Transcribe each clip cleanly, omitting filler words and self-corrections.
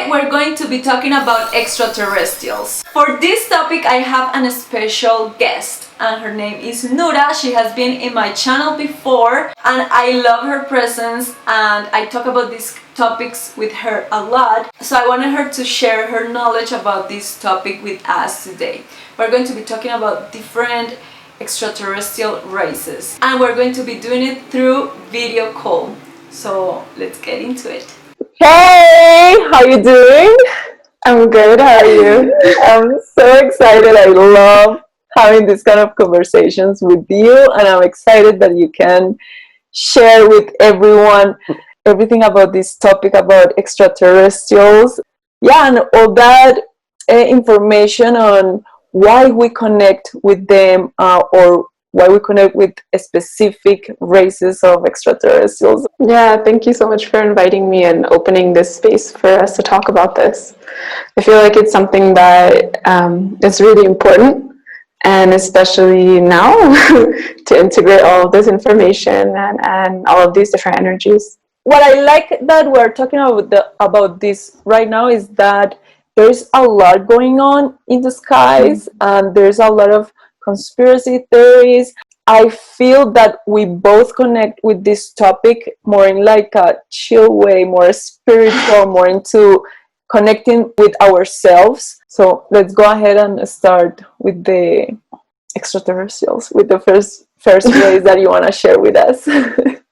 we're going to be talking about extraterrestrials. For this topic, I have a special guest, and her name is Nura. She has been in my channel before, and I love her presence, and I talk about these topics with her a lot. So I wanted her to share her knowledge about this topic with us today. We're going to be talking about different extraterrestrial races, and we're going to be doing it through video call. So let's get into it. Hey, how you doing? I'm good, how are you? I'm so excited. I love having this kind of conversations with you, and I'm excited that you can share with everyone everything about this topic about extraterrestrials. Yeah, and all that information on why we connect with them or why we connect with specific races of extraterrestrials. Yeah, thank you so much for inviting me and opening this space for us to talk about this. I feel like it's something that is really important, and especially now to integrate all of this information and all of these different energies. What I like that we're talking about this right now is that there's a lot going on in the skies, and there's a lot of conspiracy theories. I feel that we both connect with this topic more in like a chill way, more spiritual, more into connecting with ourselves. So let's go ahead and start with the extraterrestrials, with the first race that you want to share with us.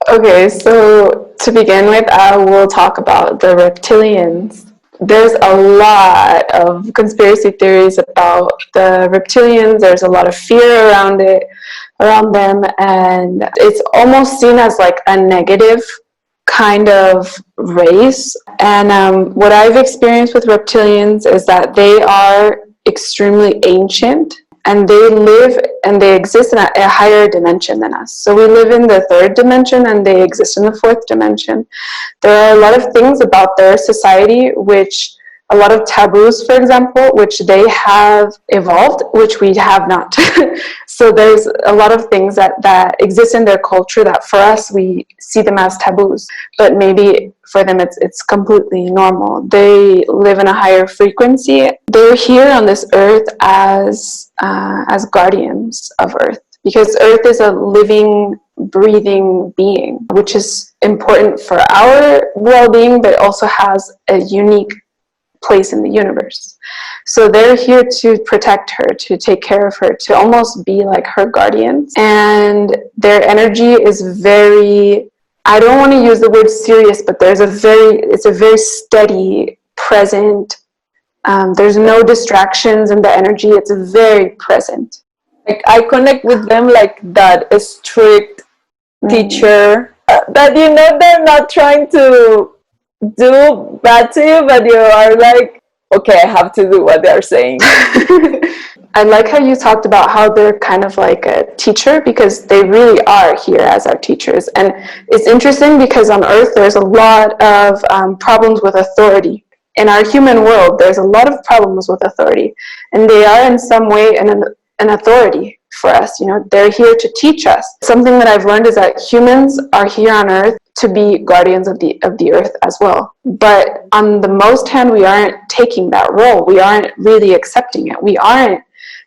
Okay, so to begin with, we'll talk about the reptilians. There's a lot of conspiracy theories about the reptilians. There's a lot of fear around them, and it's almost seen as like a negative kind of race. And what I've experienced with reptilians is that they are extremely ancient, and they live and they exist in a higher dimension than us. So we live in the third dimension, and they exist in the fourth dimension. There are a lot of things about their society, a lot of taboos, for example, which they have evolved, which we have not. So there's a lot of things that exist in their culture that for us, we see them as taboos, but maybe for them it's completely normal. They live in a higher frequency. They're here on this earth as guardians of Earth, because Earth is a living, breathing being, which is important for our well-being, but also has a unique place in the universe. So they're here to protect her, to take care of her, to almost be like her guardians. And their energy is very, I don't want to use the word serious, but it's a very steady, present. There's no distractions in the energy. It's very present. Like I connect with them like that strict teacher that they're not trying to do bad to you, but you are like, okay, I have to do what they're saying. I like how you talked about how they're kind of like a teacher, because they really are here as our teachers. And it's interesting because on Earth there's a lot of problems with authority. In our human world, there's a lot of problems with authority, and they are in some way an authority for us. They're here to teach us. Something that I've learned is that humans are here on Earth to be guardians of the earth as well. But on the most hand, we aren't taking that role. We aren't really accepting it. We aren't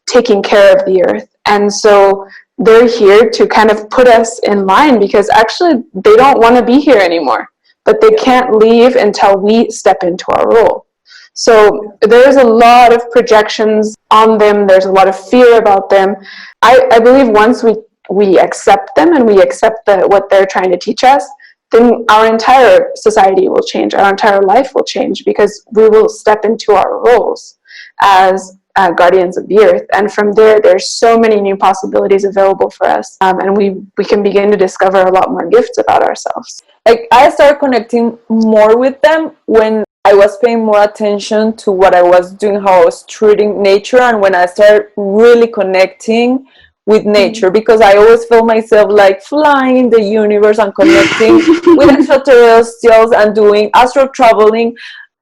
taking care of the earth. And so they're here to kind of put us in line, because actually they don't want to be here anymore, but they can't leave until we step into our role. So there's a lot of projections on them. There's a lot of fear about them. I believe once we accept them and we accept what they're trying to teach us, then our entire society will change, our entire life will change, because we will step into our roles as guardians of the earth. And from there's so many new possibilities available for us, and we can begin to discover a lot more gifts about ourselves. Like I started connecting more with them when I was paying more attention to what I was doing, how I was treating nature, and when I started really connecting with nature, because I always feel myself like flying in the universe and connecting with extraterrestrials and doing astral traveling.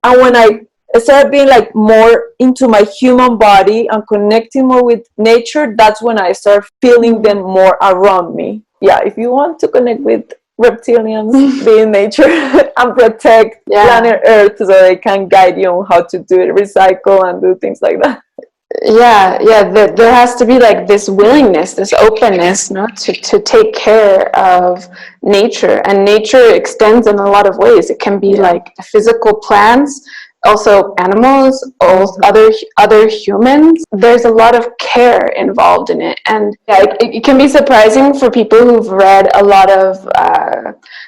And when I started being like more into my human body and connecting more with nature, that's when I start feeling them more around me. Yeah, if you want to connect with reptilians be in nature and protect planet Earth so they can guide you on how to do it, recycle and do things like that. There has to be like this willingness, this openness, no, to take care of nature, and nature extends in a lot of ways. It can be like physical plants, also animals, also other humans. There's a lot of care involved in it, and it can be surprising for people who've read a lot of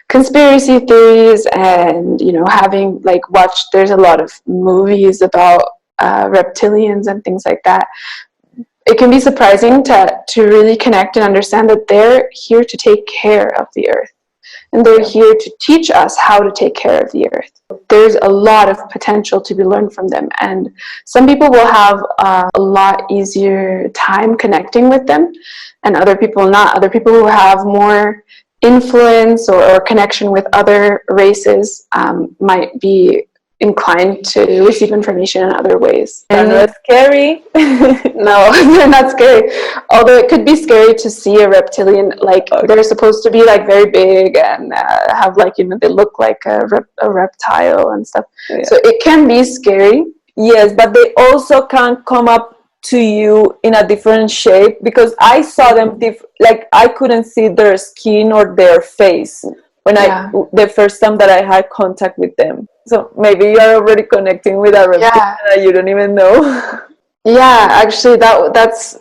conspiracy theories, and having like watched. There's a lot of movies about reptilians and things like that. It can be surprising to really connect and understand that they're here to take care of the earth, and they're here to teach us how to take care of the earth. There's a lot of potential to be learned from them, and some people will have a lot easier time connecting with them, and other people not. Other people who have more influence or connection with other races might be inclined to receive information in other ways. And they're scary. No, they're not scary. Although it could be scary to see a reptilian, like they're supposed to be like very big and have like, they look like a reptile and stuff. Yeah. So it can be scary. Yes, but they also can come up to you in a different shape, because I saw them like I couldn't see their skin or their face when the first time that I had contact with them. So maybe you're already connecting with a reptilian that you don't even know. Yeah, actually that's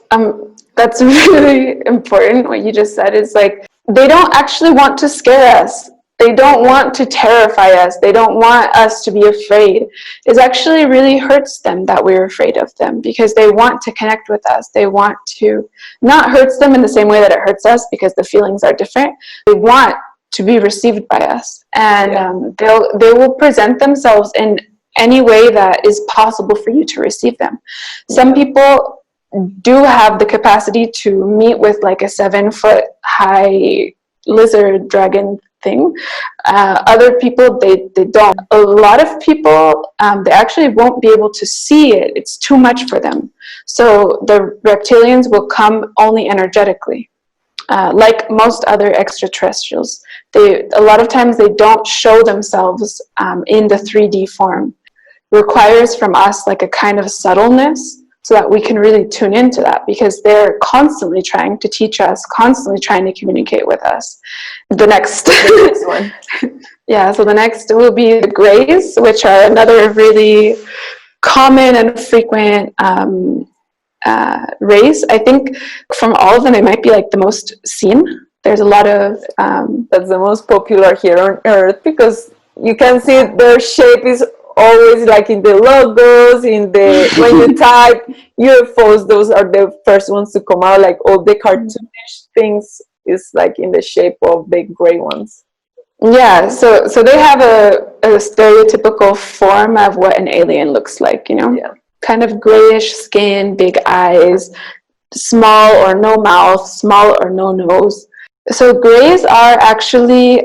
really important. What you just said is like, they don't actually want to scare us. They don't want to terrify us. They don't want us to be afraid. It actually really hurts them that we're afraid of them, because they want to connect with us. They want to, not hurts them in the same way that it hurts us, because the feelings are different. They want to be received by us, and they will present themselves in any way that is possible for you to receive them. Some people do have the capacity to meet with like a 7-foot high lizard dragon thing. Other people, they don't. A lot of people, they actually won't be able to see it. It's too much for them. So the reptilians will come only energetically. Like most other extraterrestrials, a lot of times they don't show themselves in the 3D form. It requires from us like a kind of subtleness, so that we can really tune into that, because they're constantly trying to teach us, constantly trying to communicate with us. The next one. So the next will be the Greys, which are another really common and frequent race. I think from all of them, it might be like the most seen. There's a lot of that's the most popular here on Earth, because you can see their shape is always like in the logos, in the when you type UFOs, those are the first ones to come out. Like all the cartoonish things is like in the shape of the gray ones. Yeah, so they have a stereotypical form of what an alien looks like, kind of grayish skin, big eyes, small or no mouth, small or no nose. So Greys are actually,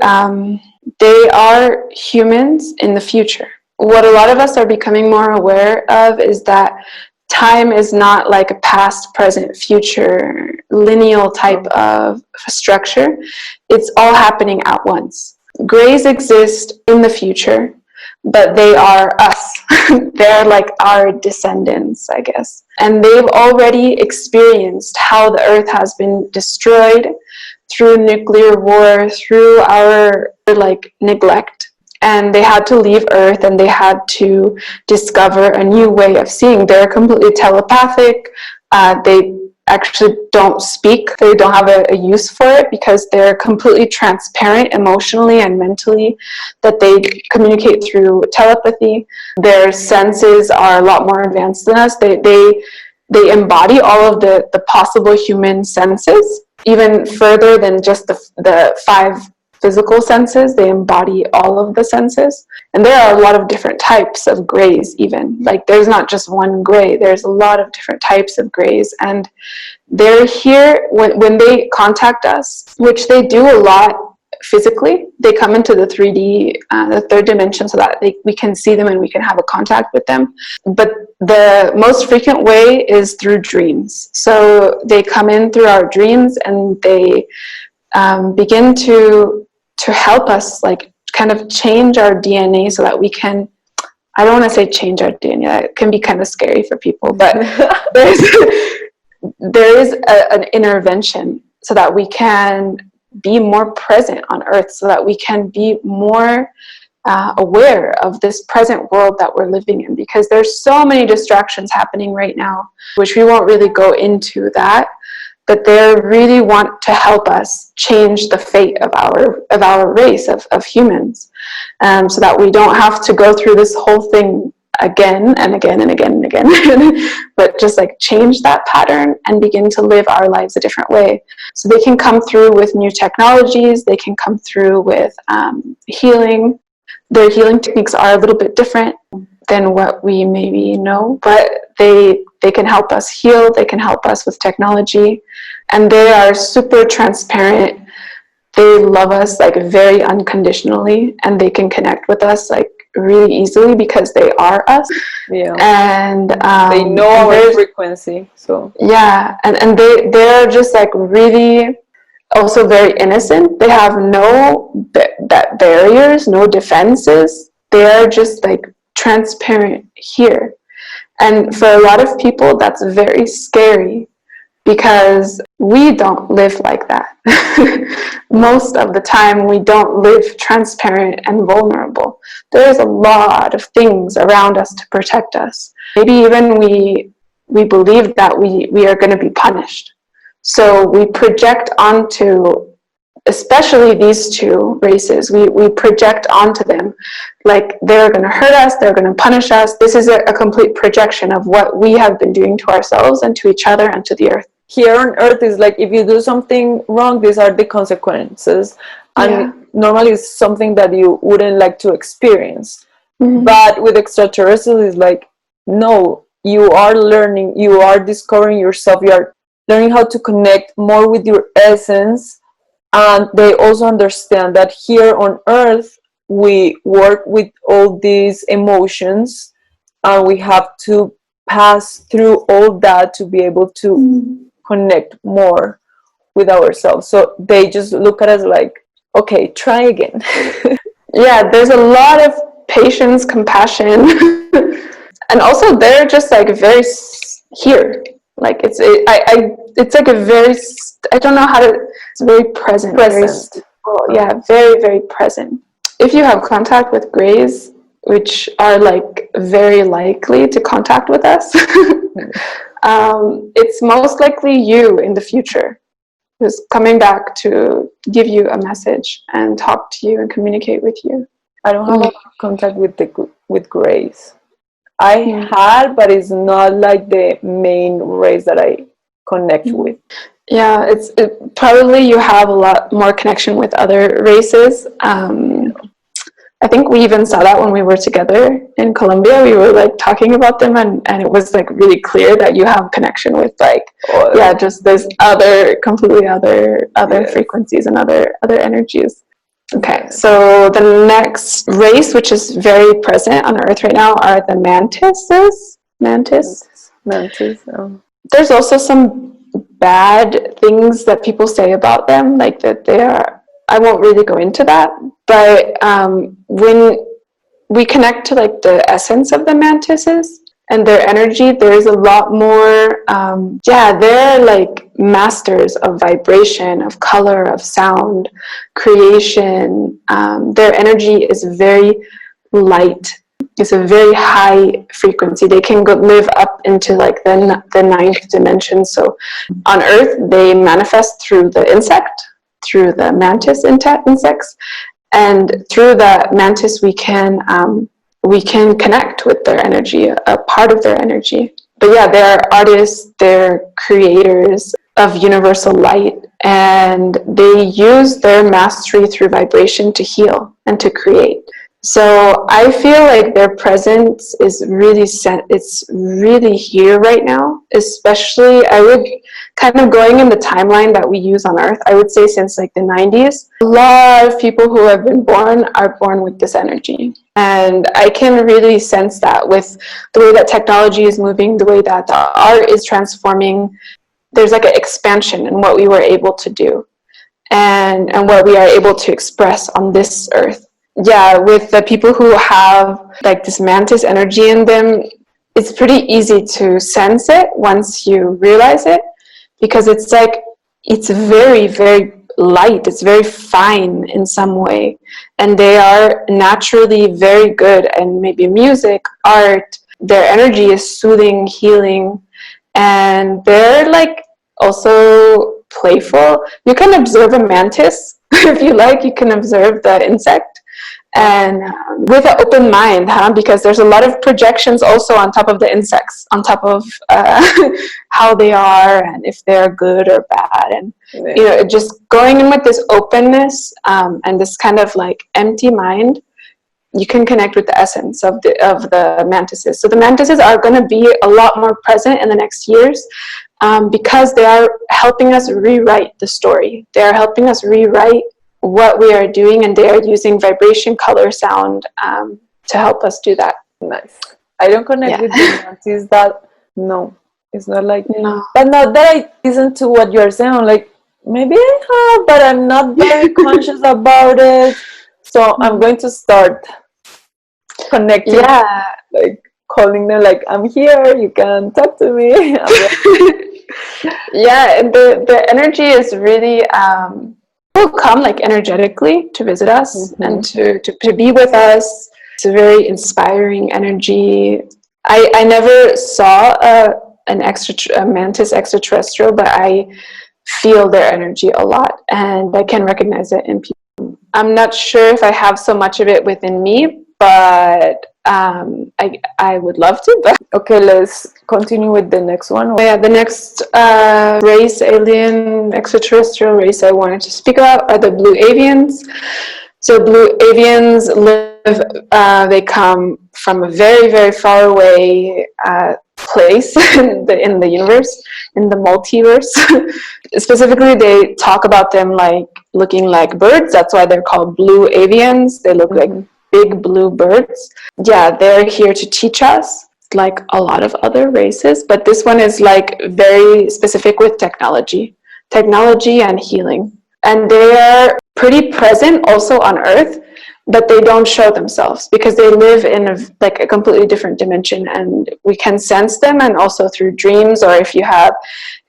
they are humans in the future. What a lot of us are becoming more aware of is that time is not like a past, present, future, lineal type of structure. It's all happening at once. Greys exist in the future, but they are us. They're like our descendants, I guess. And they've already experienced how the Earth has been destroyed through nuclear war, through our like neglect. And they had to leave Earth, and they had to discover a new way of seeing. They're completely telepathic. They actually don't speak. They don't have a use for it, because they're completely transparent emotionally and mentally, that they communicate through telepathy. Their senses are a lot more advanced than us. They embody all of the possible human senses, even further than just the 5 physical senses. They embody all of the senses. And there are a lot of different types of Greys even. Like there's not just one Grey, there's a lot of different types of Greys. And they're here when they contact us, which they do a lot physically. They come into the 3D, the third dimension, so that we can see them and we can have a contact with them. But the most frequent way is through dreams. So they come in through our dreams, and they begin to help us like kind of change our DNA so that we can, I don't want to say change our DNA, that can be kind of scary for people, but there is an intervention so that we can be more present on Earth, so that we can be more aware of this present world that we're living in, because there's so many distractions happening right now, which we won't really go into that, but they really want to help us change the fate of our race of humans, so that we don't have to go through this whole thing again and again and again and again, but just like change that pattern and begin to live our lives a different way. So they can come through with new technologies, they can come through with healing. Their healing techniques are a little bit different than what we maybe know, but they can help us heal, they can help us with technology, and they are super transparent. They love us like very unconditionally, and they can connect with us like really easily because they are us. Yeah. And they know our frequency. So yeah, and they're just like really also very innocent. They have no barriers, no defenses. They are just like transparent here. And for a lot of people, that's very scary, because we don't live like that. Most of the time, we don't live transparent and vulnerable. There's a lot of things around us to protect us. Maybe even we believe that we are going to be punished. So we project onto, especially these two races, we project onto them like they're going to hurt us, they're going to punish us. This is a complete projection of what we have been doing to ourselves and to each other and to the earth. Here on Earth is like, if you do something wrong, these are the consequences, and normally it's something that you wouldn't like to experience. But with extraterrestrials, it's like, no, you are learning, you are discovering yourself, you are learning how to connect more with your essence. And they also understand that here on Earth we work with all these emotions, and we have to pass through all that to be able to connect more with ourselves. So they just look at us like, okay, try again. Yeah, there's a lot of patience, compassion, and also they're just like very here. Like it's like a very, I don't know how to, it's very present. Very, yeah, very, very present. If you have contact with Greys, which are like very likely to contact with us, it's most likely you in the future who's coming back to give you a message and talk to you and communicate with you. I don't have contact with Grace. I had, but it's not like the main race that I connect with. Yeah, probably you have a lot more connection with other races. I think we even saw that when we were together in Colombia. We were like talking about them, and it was like really clear that you have connection with like just this completely other frequencies and other energies. Okay, so the next race, which is very present on Earth right now, are the mantises. Mantis. There's also some bad things that people say about them, like that they are, I won't really go into that, but when we connect to like the essence of the mantises and their energy, there's a lot more, they're like masters of vibration, of color, of sound, creation. Their energy is very light. It's a very high frequency. They can live up into like the ninth dimension. So on Earth, they manifest through the insect, through the mantis insects, and through the mantis we can connect with their energy, a part of their energy. But yeah, they're artists, they're creators of universal light, and they use their mastery through vibration to heal and to create. So I feel like their presence is really it's really here right now, especially I would kind of going in the timeline that we use on Earth, I would say since like the 90s, a lot of people who have been born are born with this energy. And I can really sense that with the way that technology is moving, the way that the art is transforming, there's like an expansion in what we were able to do. and what we are able to express on this earth. Yeah, with the people who have like this mantis energy in them, it's pretty easy to sense it once you realize it, because it's like, it's very, very light, it's very fine in some way, and they are naturally very good in maybe music, art. Their energy is soothing, healing, and they're like also playful. You can observe a mantis if you like. You can observe the insect, and with an open mind, because there's a lot of projections also on top of the insects, on top of how they are and if they're good or bad, and just going in with this openness, and this kind of like empty mind, you can connect with the essence of the mantises. So the mantises are going to be a lot more present in the next years, because they are helping us rewrite the story. They are helping us rewrite what we are doing, and they are using vibration, color, sound, to help us do that. Nice. I don't connect with the mantis that, no, it's not like, no. But now that I listen to what you're saying, I'm like, maybe I have, but I'm not very conscious about it. So I'm going to start connecting, like calling them, like, I'm here, you can talk to me. Yeah, and the energy is really will come like energetically to visit us, and to be with us. It's a very inspiring energy. I never saw a mantis extraterrestrial, but I feel their energy a lot, and I can recognize it in people. I'm not sure if I have so much of it within me, but I would love to. But okay, let's continue with the next one. yeah, the next race, alien extraterrestrial race I wanted to speak about are the blue avians. So blue avians live, they come from a very, very far away place in the universe, in the multiverse. Specifically, they talk about them like looking like birds. That's why they're called blue avians. They look like big blue birds. Yeah, they're here to teach us, like a lot of other races, but this one is like very specific with technology and healing. And they are pretty present also on Earth, but they don't show themselves because they live in a completely different dimension, and we can sense them, and also through dreams, or if you have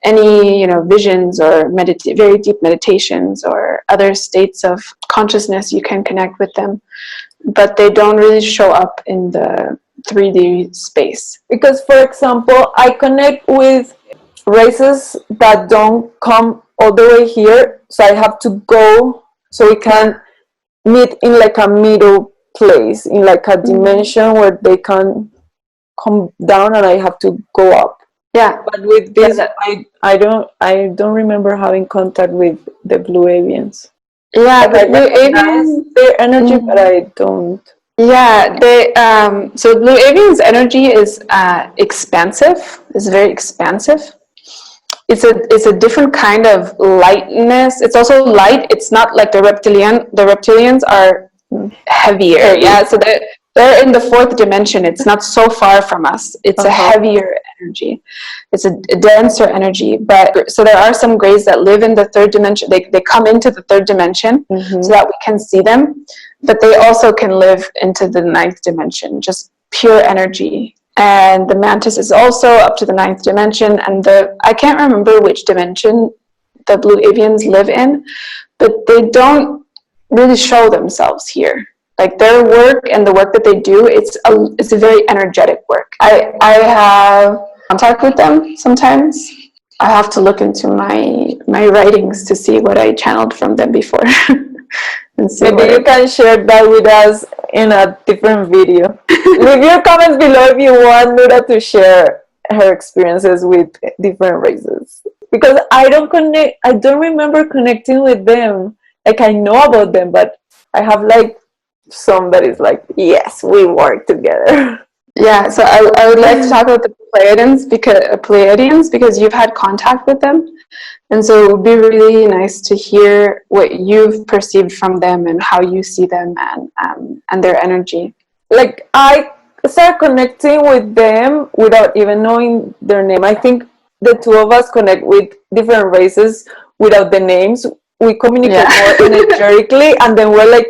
any visions or very deep meditations or other states of consciousness, you can connect with them, but they don't really show up in the 3D space. Because, for example, I connect with races that don't come all the way here, so I have to go, so we can meet in like a middle place, in like a dimension where they can come down and I have to go up. Yeah, but with this, I don't remember having contact with the blue avians. Yeah, the blue avians, their energy, but I don't. Yeah, so blue avians' energy is expansive. It's very expansive. It's a different kind of lightness. It's also light. It's not like the reptilian. The reptilians are heavier. Yeah, so they're in the fourth dimension. It's not so far from us. It's a heavier energy. It's a denser energy. But so there are some grays that live in the third dimension. They come into the third dimension so that we can see them. But they also can live into the ninth dimension, just pure energy. And the mantis is also up to the ninth dimension. And I can't remember which dimension the blue avians live in, but they don't really show themselves here. Like their work and the work that they do, it's a very energetic work. I have contact with them sometimes. I have to look into my writings to see what I channeled from them before. Maybe you can share that with us in a different video. Leave your comments below if you want Nura to share her experiences with different races. Because I don't remember connecting with them. Like I know about them, but I have like some that is like, yes, we work together. Yeah, so I would like to talk about the Pleiadians because you've had contact with them. And so it would be really nice to hear what you've perceived from them and how you see them and their energy. Like I started connecting with them without even knowing their name. I think the two of us connect with different races without the names. we communicate Yeah. more energetically, and then we're like,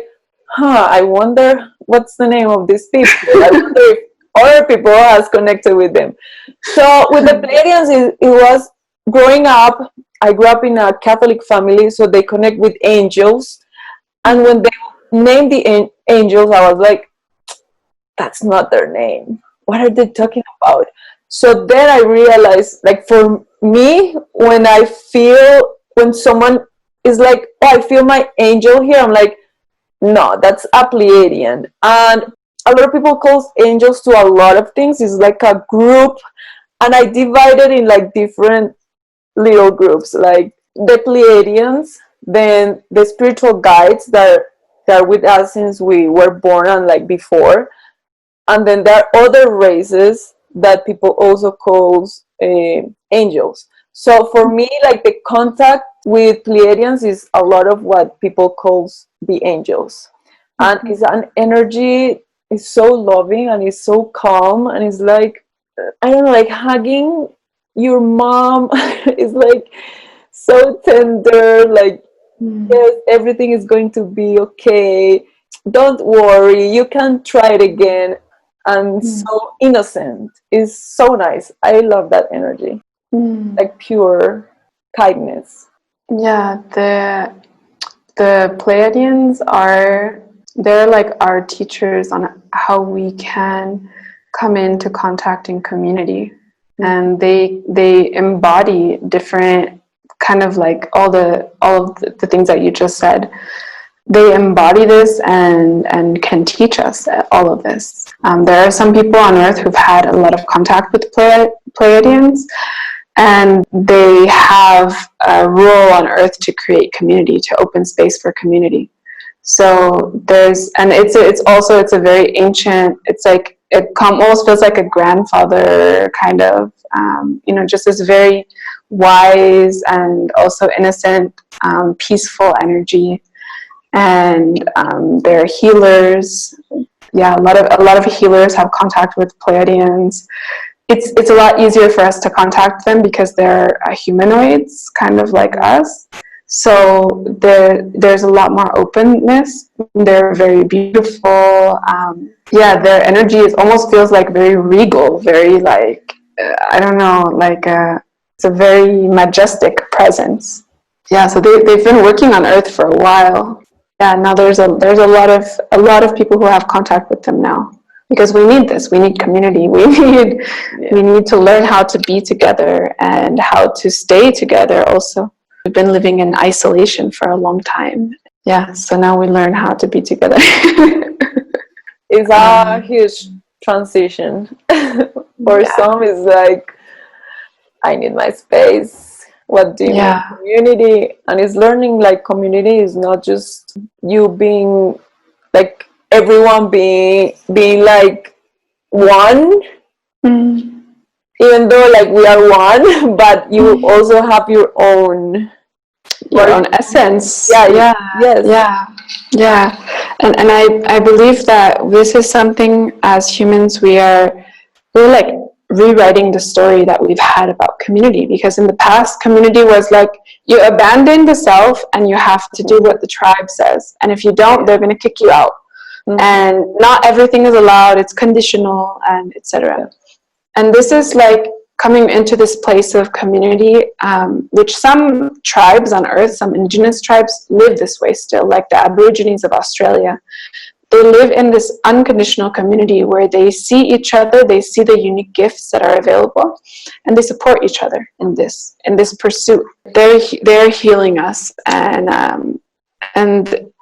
I wonder what's the name of these people. I wonder if other people has connected with them. So with the Pleiadians, it was growing up. I grew up in a Catholic family, so they connect with angels. And when they named the angels, I was like, that's not their name. What are they talking about? So then I realized, like, for me, when someone is like, oh, I feel my angel here, I'm like, no, that's a Pleiadian. And a lot of people call angels to a lot of things. It's like a group, and I divided in like different little groups, like the Pleiadians, then the spiritual guides that are with us since we were born and like before, and then there are other races that people also calls angels. So for me, like the contact with Pleiadians is a lot of what people calls the angels, and it's an energy. It's so loving and it's so calm, and it's like, I don't know, like hugging your mom. Is like so tender, like, yes, everything is going to be okay, don't worry, you can try it again. And so innocent, is so nice. I love that energy, like pure kindness. Yeah, the Pleiadians they're like our teachers on how we can come into contact in community, and they embody different kind of like all of the things that you just said. They embody this and can teach us all of this. There are some people on Earth who've had a lot of contact with Pleiadians, and they have a role on Earth to create community, to open space for community. So it's a very ancient, it's like, it almost feels like a grandfather kind of, just this very wise and also innocent, peaceful energy. And they're healers. Yeah, a lot of healers have contact with Pleiadians. It's a lot easier for us to contact them because they're humanoids, kind of like us. So there's a lot more openness. They're very beautiful. Their energy almost feels like very regal, very like, I don't know, like it's a very majestic presence. Yeah, so they've been working on Earth for a while. Yeah, now there's a lot of people who have contact with them now, because we need this. We need community. We need to learn how to be together and how to stay together also. We've been living in isolation for a long time. Yeah, so now we learn how to be together. It's a huge transition. For some, it's like, I need my space. What do you mean community? And it's learning like community is not just you being like everyone being like one, even though like we are one, but you also have your own essence. Yes. And I believe that this is something, as humans, we're like rewriting the story that we've had about community, because in the past, community was like, you abandon the self and you have to do what the tribe says, and if you don't, they're going to kick you out. And not everything is allowed, it's conditional, and etc. And this is like coming into this place of community, which some tribes on Earth, some indigenous tribes, live this way still, like the Aborigines of Australia. They live in this unconditional community where they see each other, they see the unique gifts that are available, and they support each other in this pursuit. They're healing us, and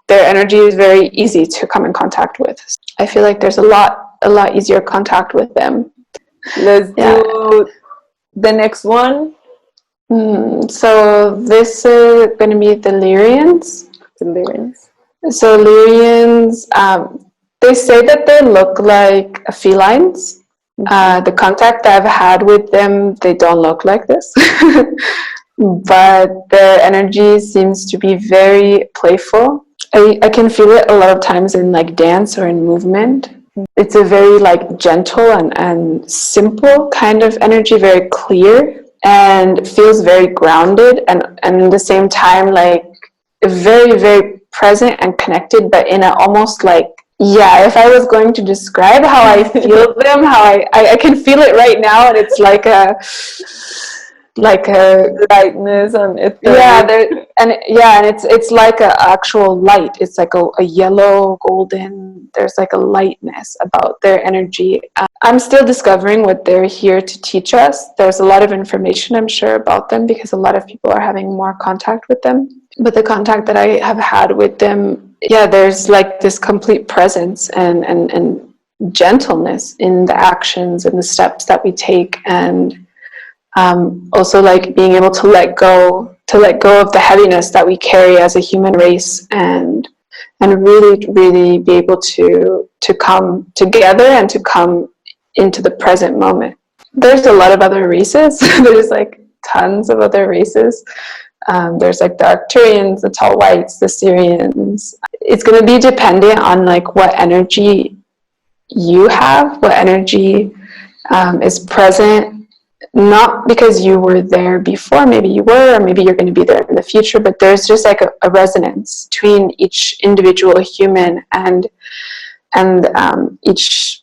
their energy is very easy to come in contact with. I feel like there's a lot easier contact with them. Let's do the next one. So this is going to be the Nyrians. So Nyrians, they say that they look like felines. The contact I've had with them, they don't look like this. But their energy seems to be very playful. I can feel it a lot of times in like dance or in movement. It's a very like gentle and simple kind of energy, very clear, and feels very grounded, and at the same time like very, very present and connected, but in a almost like, yeah, if I was going to describe how I feel them, how I can feel it right now, and it's like a lightness and and it's like a actual light. It's like a yellow golden. There's like a lightness about their energy. I'm still discovering what they're here to teach us. There's a lot of information, I'm sure, about them because a lot of people are having more contact with them. But the contact that I have had with them, yeah, there's like this complete presence and gentleness in the actions and the steps that we take, and also like being able to let go of the heaviness that we carry as a human race, and really be able to come together and to come into the present moment. There's a lot of other races. There's like tons of other races. There's like the Arcturians, the tall whites, the Syrians. It's going to be dependent on like what energy you have, what energy is present, not because you were there before, maybe you were, or maybe you're going to be there in the future, but there's just like a resonance between each individual human and each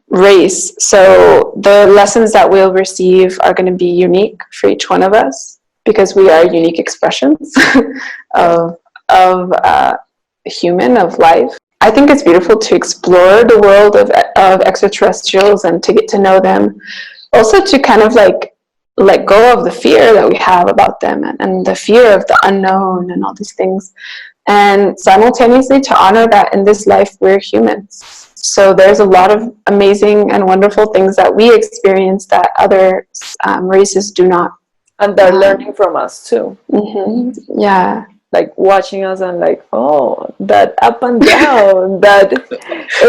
race. So the lessons that we'll receive are going to be unique for each one of us, because we are unique expressions of human, of life. I think it's beautiful to explore the world of extraterrestrials and to get to know them. Also to kind of like let go of the fear that we have about them, and the fear of the unknown and all these things. And simultaneously to honor that in this life we're humans. So there's a lot of amazing and wonderful things that we experience that other races do not. and they're learning from us too. Mm-hmm. Yeah. Like watching us and like, oh, that up and down, that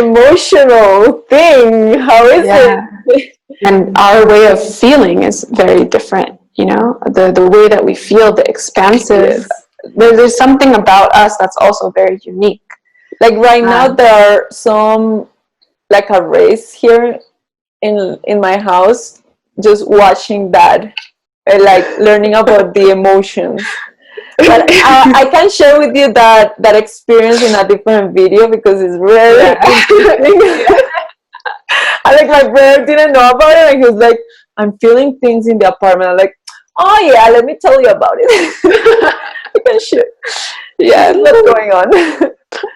emotional thing, how is it? And our way of feeling is very different, you know, the way that we feel, the expansive, there's something about us that's also very unique. Like right now there are some, like a race here in my house, just watching that, like learning about the emotions. But I can share with you that experience in a different video because it's really interesting. And like my brother didn't know about it, and he was like, I'm feeling things in the apartment. I'm like, oh yeah, let me tell you about it. I can share. Yeah, what's going on.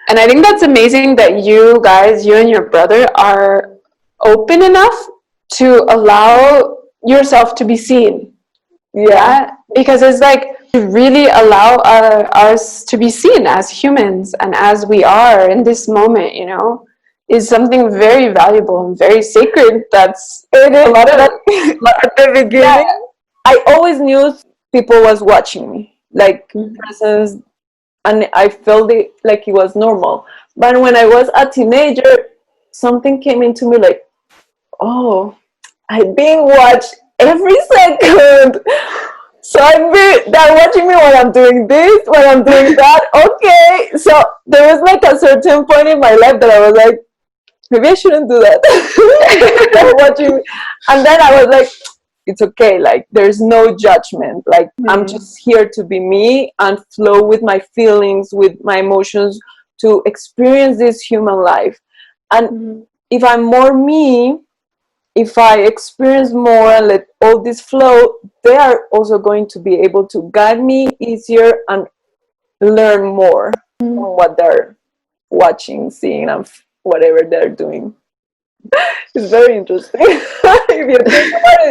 And I think that's amazing that you guys, you and your brother, are open enough to allow yourself to be seen. Yeah, because it's like to really allow us to be seen as humans and as we are in this moment, you know, is something very valuable and very sacred. That's a lot of that. At the beginning, I always knew people was watching me, like presence, and I felt it like it was normal. But when I was a teenager, something came into me like, oh, I'm being watched every second. So they're watching me when I'm doing this, when I'm doing that. Okay. So there was like a certain point in my life that I was like, maybe I shouldn't do that. They're watching me. And then I was like, it's okay. Like there's no judgment. Like I'm just here to be me and flow with my feelings, with my emotions, to experience this human life. And if I'm more me, if I experience more and let all this flow, they are also going to be able to guide me easier and learn more from what they're watching, seeing, and whatever they're doing. It's very interesting. If you think about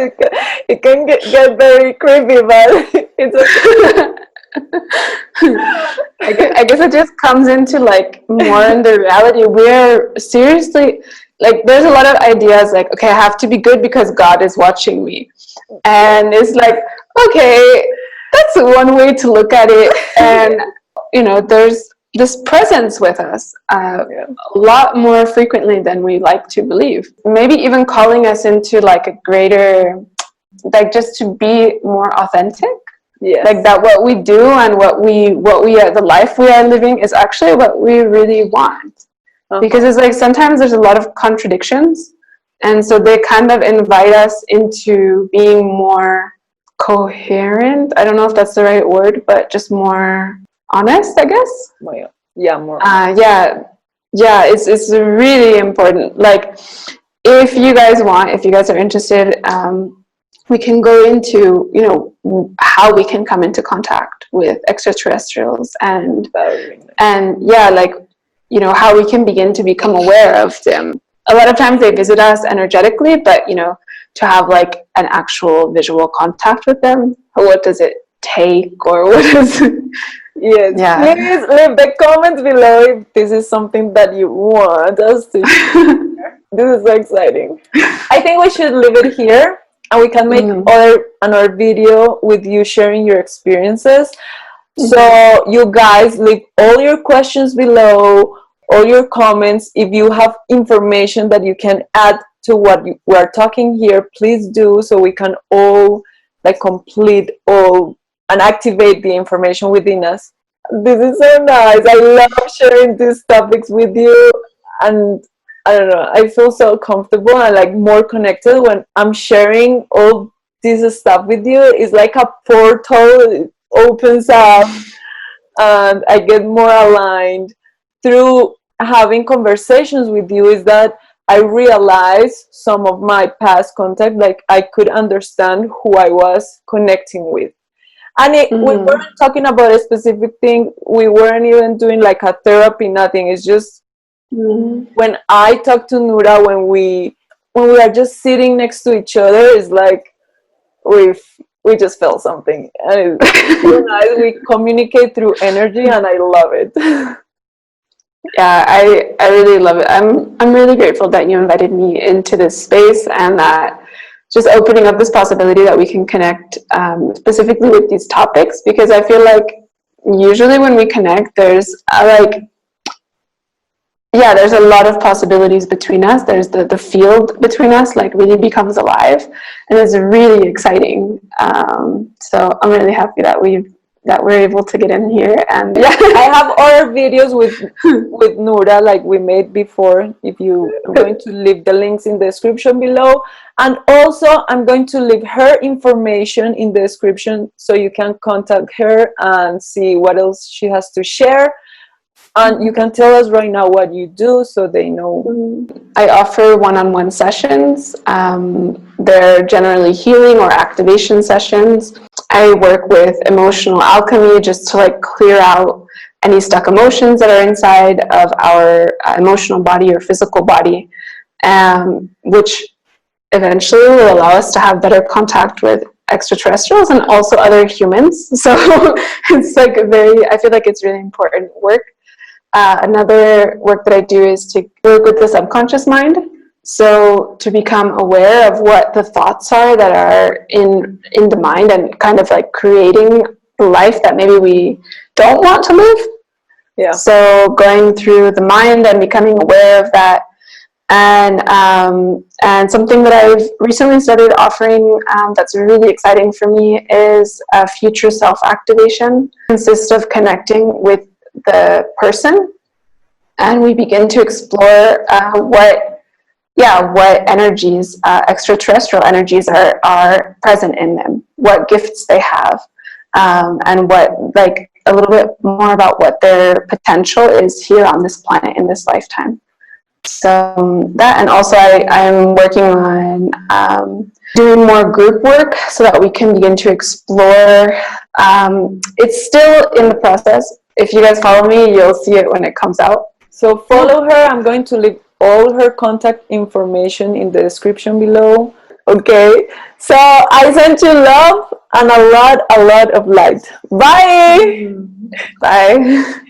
it can get very creepy, but it's okay. I guess it just comes into like more in the reality. We're seriously, like there's a lot of ideas like, okay, I have to be good because God is watching me, and it's like, okay, that's one way to look at it. And you know, there's this presence with us a lot more frequently than we like to believe, maybe even calling us into like a greater, like just to be more authentic. Yes. Like that what we do and what we are, the life we are living is actually what we really want. Because it's like sometimes there's a lot of contradictions, and so they kind of invite us into being more coherent. I don't know if that's the right word, but just more honest, I guess. Well, yeah, more. It's really important. Like, if you guys are interested, we can go into, how we can come into contact with extraterrestrials and like, how we can begin to become aware of them. A lot of times they visit us energetically, but, to have like an actual visual contact with them, what does it take, or what is Yes, Yeah. please leave the comments below if this is something that you want us to share. This is so exciting. I think we should leave it here, and we can make another video with you sharing your experiences. So you guys leave all your questions below, all your comments. If you have information that you can add to what we're talking here, please do, so we can all like complete all and activate the information within us. This is so nice. I love sharing these topics with you, and I don't know, I feel so comfortable and like more connected when I'm sharing all this stuff with you. It's like a portal, it opens up, and I get more aligned through having conversations with you. Is that I realize some of my past contact, like I could understand who I was connecting with. And we weren't talking about a specific thing. We weren't even doing like a therapy, nothing. It's just when I talk to Nura, when we are just sitting next to each other, it's like we just felt something. And it's so nice. We communicate through energy, and I love it. Yeah, I really love it. I'm really grateful that you invited me into this space, and that just opening up this possibility that we can connect specifically with these topics, because I feel like usually when we connect, there's there's a lot of possibilities between us. There's the field between us like really becomes alive, and it's really exciting. So I'm really happy that we're able to get in here. And I have other videos with Nura like we made before. If you, I'm going to leave the links in the description below, and also I'm going to leave her information in the description so you can contact her and see what else she has to share. And you can tell us right now what you do so they know. I offer one-on-one sessions. They're generally healing or activation sessions. I work with emotional alchemy just to like clear out any stuck emotions that are inside of our emotional body or physical body, which eventually will allow us to have better contact with extraterrestrials and also other humans. So it's like I feel like it's really important work. Another work that I do is to work with the subconscious mind. So to become aware of what the thoughts are that are in the mind, and kind of like creating a life that maybe we don't want to live. Yeah. So going through the mind and becoming aware of that. And something that I've recently started offering that's really exciting for me is a future self-activation. It consists of connecting with the person, and we begin to explore what energies, extraterrestrial energies are present in them, what gifts they have, and what, like, a little bit more about what their potential is here on this planet in this lifetime. So that, and also I'm working on doing more group work so that we can begin to explore. It's still in the process. If you guys follow me, you'll see it when it comes out. So follow her. I'm going to leave all her contact information in the description below. Okay, so I send you love and a lot of light. Bye. Bye.